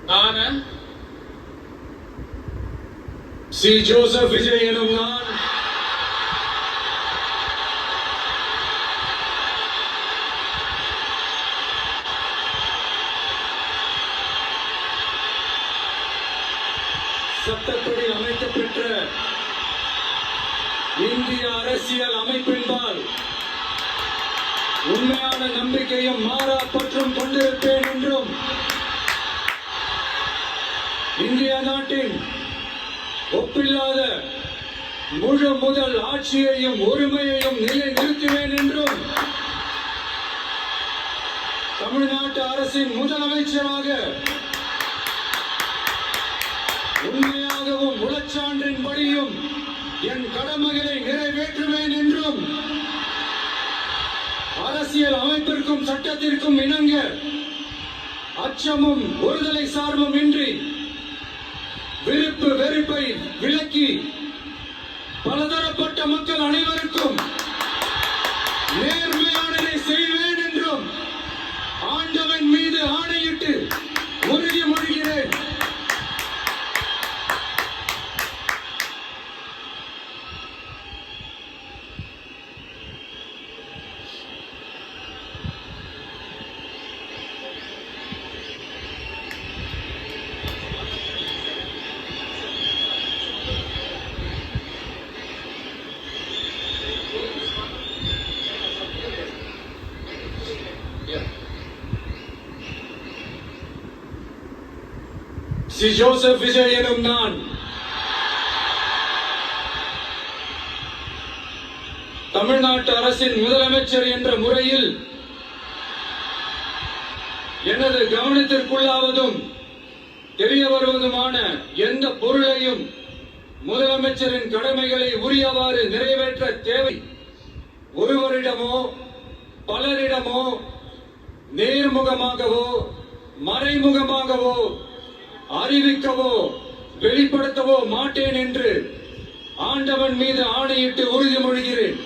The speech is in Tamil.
நான் சி. ஜோசப் விஜய் எனும் நான் சட்டப்படி அமைக்கப்பெற்ற இந்திய அரசியல் அமைப்பின்பால் உண்மையான நம்பிக்கையும் மாறா பற்றும் கொண்டிருப்பேன் என்றும் இந்திய நாட்டின் ஒப்பில்லாத முழு முதல் ஆட்சியையும் உரிமையையும் நிலைநிறுத்துவேன் என்றும் தமிழ்நாட்டு அரசின் முதலமைச்சராக உண்மையாகவும் உளச்சான்றின்படியும் என் கடமைகளை நிறைவேற்றுவேன் என்றும் அரசியல் அமைப்பிற்கும் சட்டத்திற்கும் இணங்க அச்சமும் ஒருதலை சார்பும் இன்றி விருப்பு வெறுப்பை விலக்கி பலதரப்பட்ட மக்கள் அனைவருக்கும் நேர்மையானதை செய்வேன் என்றும் ஆண்டவன் மீது ஆணையிட்டு உறுதிமொழிகிறேன். சி. ஜோசப் விஜய் எனும் நான் தமிழ்நாட்டு அரசின் முதலமைச்சர் என்ற முறையில் எனது கவனத்திற்குள்ளாவதும் தெரிய வருவதுமான எந்த பொருளையும் முதலமைச்சரின் கடமைகளை உரியவாறு நிறைவேற்ற தேவை ஒருவரிடமோ பலரிடமோ நேர்முகமாகவோ மறைமுகமாகவோ அறிவிக்கவோ வெளிப்படுத்தவோ மாட்டேன் என்று ஆண்டவன் மீது ஆணையிட்டு உறுதிமொழிகிறேன்.